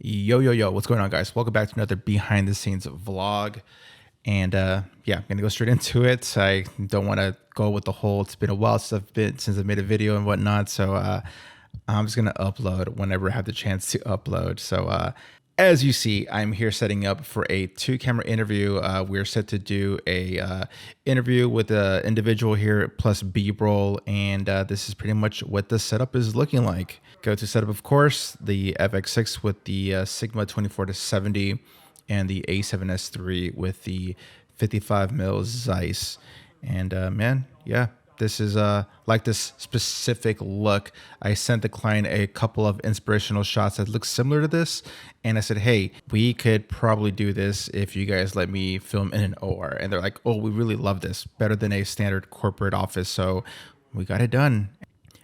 Yo, what's going on, guys? Welcome back to another behind the scenes vlog. And yeah, I'm gonna go straight into it. I don't want to go with the whole it's been a while since I've made a video and whatnot, so I'm just gonna upload whenever I have the chance to upload. So as you see, I'm here setting up for a 2-camera interview. We're set to do a interview with an individual here plus B-roll, and this is pretty much what the setup is looking like. Go to setup, of course, the FX6 with the Sigma 24-70 and the A7S III with the 55mm Zeiss. And man, yeah, this is like this specific look. I sent the client a couple of inspirational shots that look similar to this, and I said, hey, we could probably do this if you guys let me film in an OR. And they're like, oh, we really love this, better than a standard corporate office. So we got it done.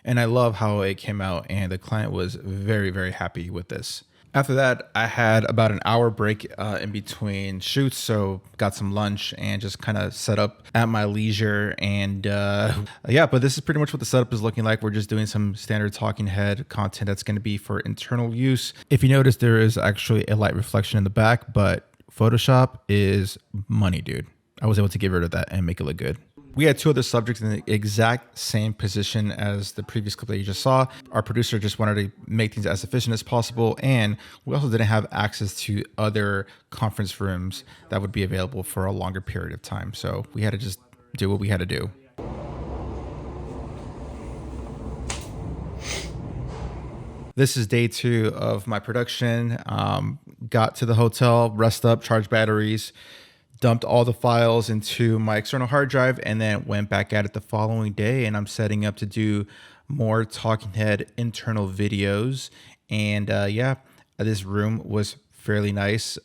And I love how it came out, and the client was very, very happy with this. After that, I had about an hour break in between shoots, so got some lunch and just kind of set up at my leisure. And yeah, but this is pretty much what the setup is looking like. We're just doing some standard talking head content that's going to be for internal use. If you notice, there is actually a light reflection in the back, but Photoshop is money, dude. I was able to get rid of that and make it look good. We had 2 other subjects in the exact same position as the previous clip that you just saw. Our producer just wanted to make things as efficient as possible, and we also didn't have access to other conference rooms that would be available for a longer period of time. So we had to just do what we had to do. This is day 2 of my production. Got to the hotel, rest up, charge batteries, dumped all the files into my external hard drive, and then went back at it the following day. And I'm setting up to do more talking head internal videos. And yeah, this room was fairly nice.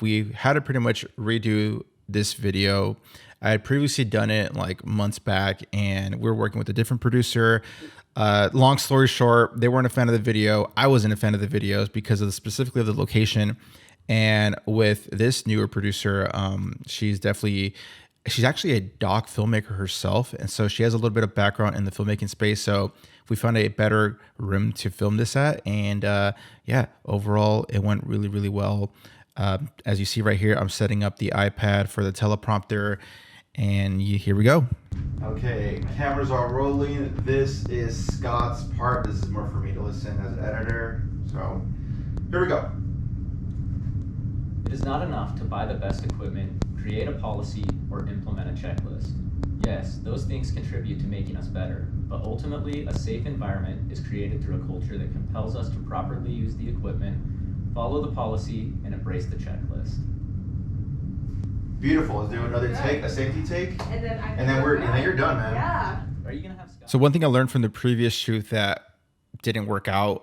We had to pretty much redo this video. I had previously done it like months back, and we were working with a different producer. Long story short, they weren't a fan of the video. I wasn't a fan of the videos because of specifically of the location. And with this newer producer, she's actually a doc filmmaker herself. And so she has a little bit of background in the filmmaking space. So we found a better room to film this at. And yeah, overall, it went really, really well. As you see right here, I'm setting up the iPad for the teleprompter. And here we go. Okay, cameras are rolling. This is Scott's part. This is more for me to listen as an editor. So here we go. It is not enough to buy the best equipment, create a policy, or implement a checklist. Yes, those things contribute to making us better, but ultimately a safe environment is created through a culture that compels us to properly use the equipment, follow the policy, and embrace the checklist. Beautiful. Let's do another take, a safety take, and then you're done, man. Yeah. Are you gonna have Scott? So one thing I learned from the previous shoot that didn't work out,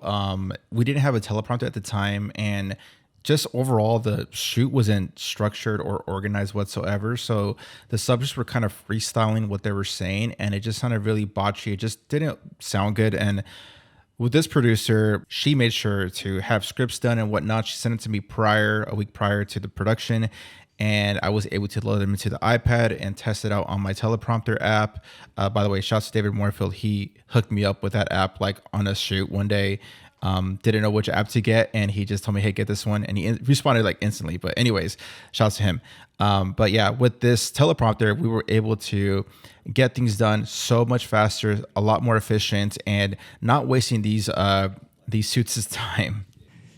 we didn't have a teleprompter at the time, and just overall, the shoot wasn't structured or organized whatsoever. So the subjects were kind of freestyling what they were saying, and it just sounded really botchy. It just didn't sound good. And with this producer, she made sure to have scripts done and whatnot. She sent it to me a week prior to the production, and I was able to load them into the iPad and test it out on my teleprompter app. By the way, shouts to David Moorfield. He hooked me up with that app like on a shoot one day. Didn't know which app to get, and he just told me, hey, get this one, and he responded like instantly. But anyways, shouts to him. But yeah, with this teleprompter, we were able to get things done so much faster, a lot more efficient, and not wasting these suits' time.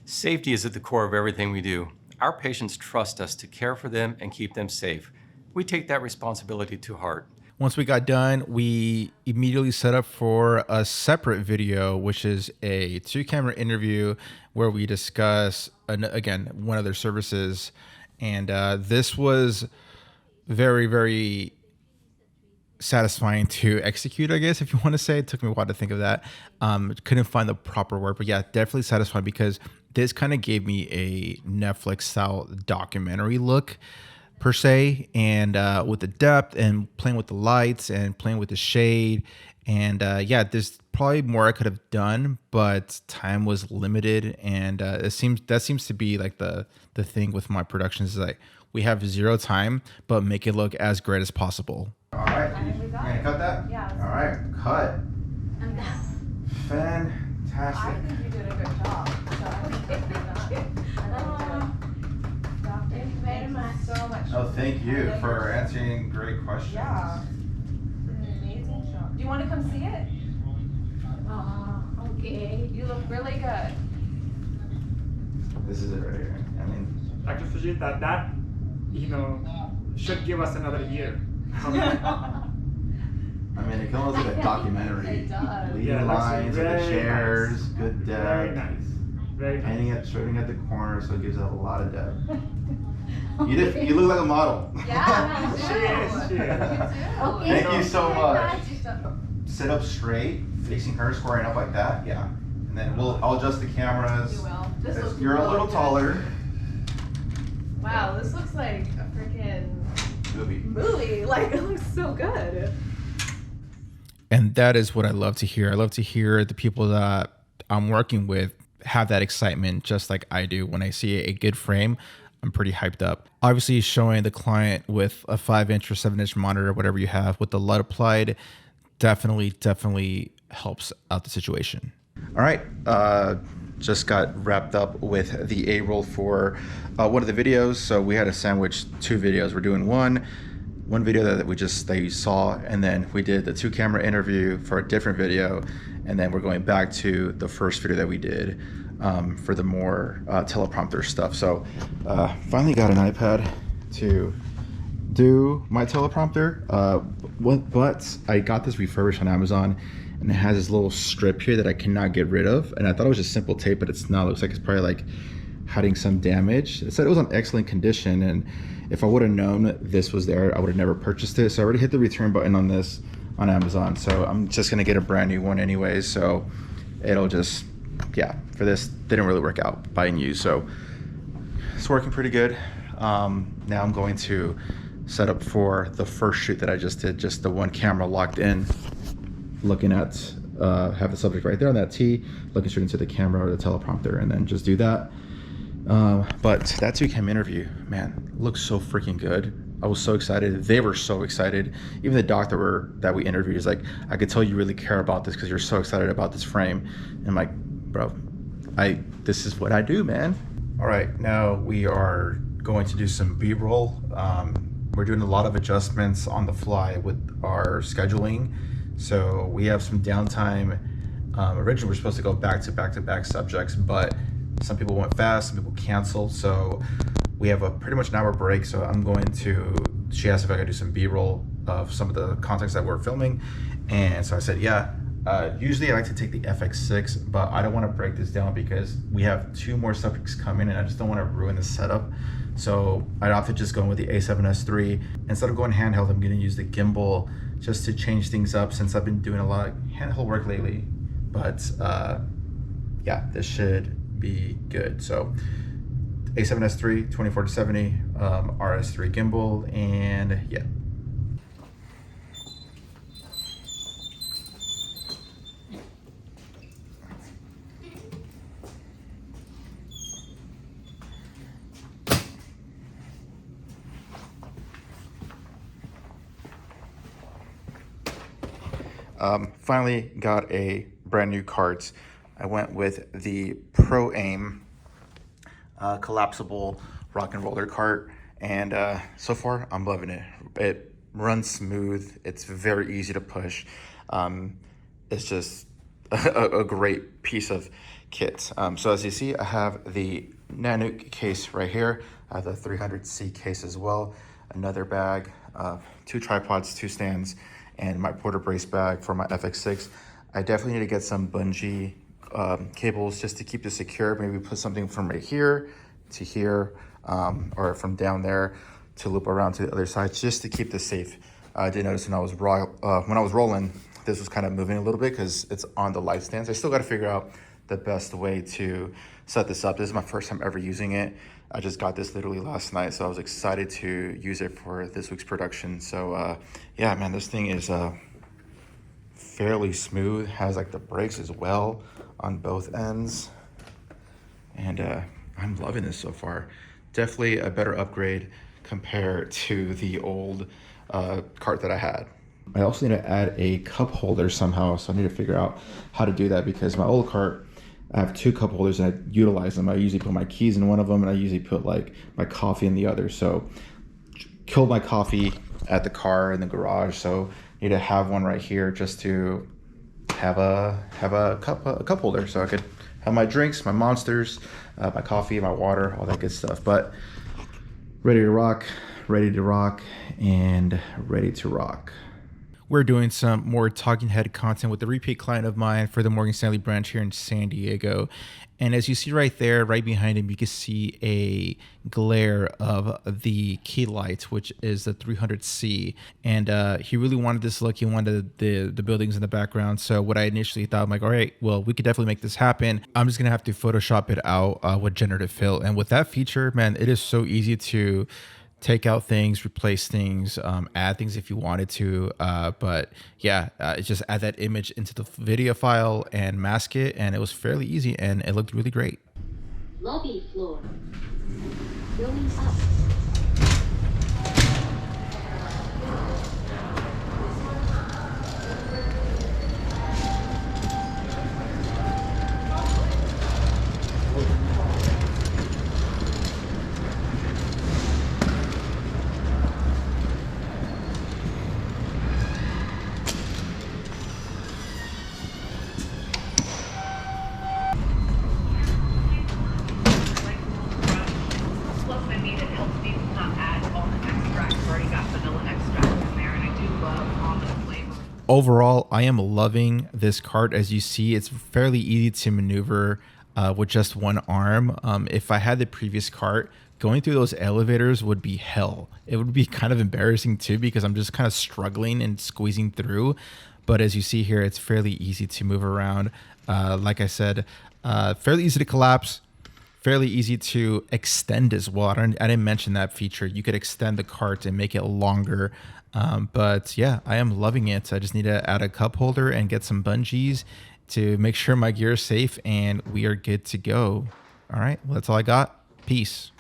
Safety is at the core of everything we do. Our patients trust us to care for them and keep them safe. We take that responsibility to heart. Once we got done, we immediately set up for a separate video, which is a 2-camera interview where we discuss, again, one of their services. And this was very, very satisfying to execute, I guess, if you want to say. It took me a while to think of that. Couldn't find the proper word, but yeah, definitely satisfying because this kind of gave me a Netflix-style documentary look, per se, and with the depth and playing with the lights and playing with the shade. And yeah, there's probably more I could have done, but time was limited. And that seems to be like the thing with my productions is like we have 0 time, but make it look as great as possible. All right, you're gonna cut that? Yeah. All right, cut. Fantastic. I think you did a good job. So I think you did that. Thank you for answering great questions. Yeah. An amazing shot. Do you want to come see it? Okay. You look really good. This is it right here. I mean, Dr. Fujita, that, should give us another year. I mean, it comes like a documentary. It does. Leading Yeah, that's lines of the very chairs, nice. good Very depth. nice. Very nice. Painting it, shooting at the corner, so it gives it a lot of depth. You look like a model. Yeah, She is, she is. You do. Thank you so much. much. Sit up straight, facing her, squaring up like that. Yeah. And then I'll adjust the cameras. You will. This looks You're a really little good. taller. Wow, this looks like a freaking Movie. movie. Like, it looks so good. And that is what I love to hear. I love to hear the people that I'm working with have that excitement just like I do. When I see a good frame, I'm pretty hyped up. Obviously, showing the client with a 5-inch or 7-inch monitor, whatever you have, with the LUT applied, definitely helps out the situation. All right. Just got wrapped up with the A-roll for one of the videos. So we had to sandwich 2 videos. We're doing one video that you saw, and then we did the 2-camera interview for a different video, and then we're going back to the first video that we did for the more teleprompter stuff. So finally got an iPad to do my teleprompter, but I got this refurbished on Amazon, and it has this little strip here that I cannot get rid of, and I thought it was just simple tape, but it's not. It looks like it's probably like hiding some damage. It said it was in excellent condition, and if I would have known this was there, I would have never purchased it. So I already hit the return button on this on Amazon, so I'm just gonna get a brand new one anyways. So it'll just, yeah, for this didn't really work out buying used, so it's working pretty good. Now I'm going to set up for the first shoot that I just did, just the one camera locked in, looking at have the subject right there on that T, looking straight into the camera or the teleprompter, and then just do that. But that 2-cam interview, man, looks so freaking good. I was so excited. They were so excited. Even the doctor that we interviewed is like, I could tell you really care about this because you're so excited about this frame. And I'm like, bro, this is what I do, man. All right, now we are going to do some B-roll. We're doing a lot of adjustments on the fly with our scheduling. So we have some downtime. Originally, we're supposed to go back to back subjects, but some people went fast, some people canceled. So we have a pretty much an hour break. So she asked if I could do some B-roll of some of the context that we're filming. And so I said, yeah. Usually I like to take the FX6, but I don't want to break this down because we have 2 more subjects coming and I just don't want to ruin the setup. So I'd opted just going with the A7S III. Instead of going handheld, I'm going to use the gimbal just to change things up since I've been doing a lot of handheld work lately. But yeah, this should be good. So A7S III 24-70, RS3 gimbal, and yeah. Finally got a brand new cart. I went with the Pro Aim collapsible rock and roller cart, and so far I'm loving it. It runs smooth. It's very easy to push. It's just a great piece of kit. So as you see, I have the Nanook case right here. I have the 300C case as well. Another bag, 2 tripods, 2 stands, and my porter brace bag for my FX6. I definitely need to get some bungee cables just to keep this secure. Maybe put something from right here to here, or from down there to loop around to the other side, just to keep this safe. I did notice when I was rolling, this was kind of moving a little bit because it's on the light stands. I still got to figure out the best way to set this up. This is my first time ever using it. I just got this literally last night, so I was excited to use it for this week's production. So yeah, man, this thing is fairly smooth. Has like the brakes as well on both ends, and I'm loving this so far. Definitely a better upgrade compared to the old cart that I had. I also need to add a cup holder somehow, so I need to figure out how to do that because my old cart, I have 2 cup holders and I utilize them. I usually put my keys in one of them and I usually put like my coffee in the other. So killed my coffee at the car in the garage, so I need to have one right here just to have a cup holder, so I could have my drinks, my monsters, my coffee, my water, all that good stuff. But ready to rock, and ready to rock. We're doing some more talking head content with a repeat client of mine for the Morgan Stanley branch here in San Diego. And as you see right there, right behind him, you can see a glare of the key light, which is the 300C. And he really wanted this look. He wanted the buildings in the background. So what I initially thought, I'm like, all right, well, we could definitely make this happen. I'm just going to have to Photoshop it out with generative fill. And with that feature, man, it is so easy to take out things, replace things, add things if you wanted to. But yeah, just add that image into the video file and mask it. And it was fairly easy and it looked really great. Lobby floor. Going up. Overall, I am loving this cart. As you see, it's fairly easy to maneuver with just one arm. If I had the previous cart, going through those elevators would be hell. It would be kind of embarrassing too, because I'm just kind of struggling and squeezing through. But as you see here, it's fairly easy to move around. Like I said, fairly easy to collapse, fairly easy to extend as well. I didn't mention that feature. You could extend the cart and make it longer. But yeah, I am loving it. I just need to add a cup holder and get some bungees to make sure my gear is safe, and we are good to go. All right, well, that's all I got. Peace.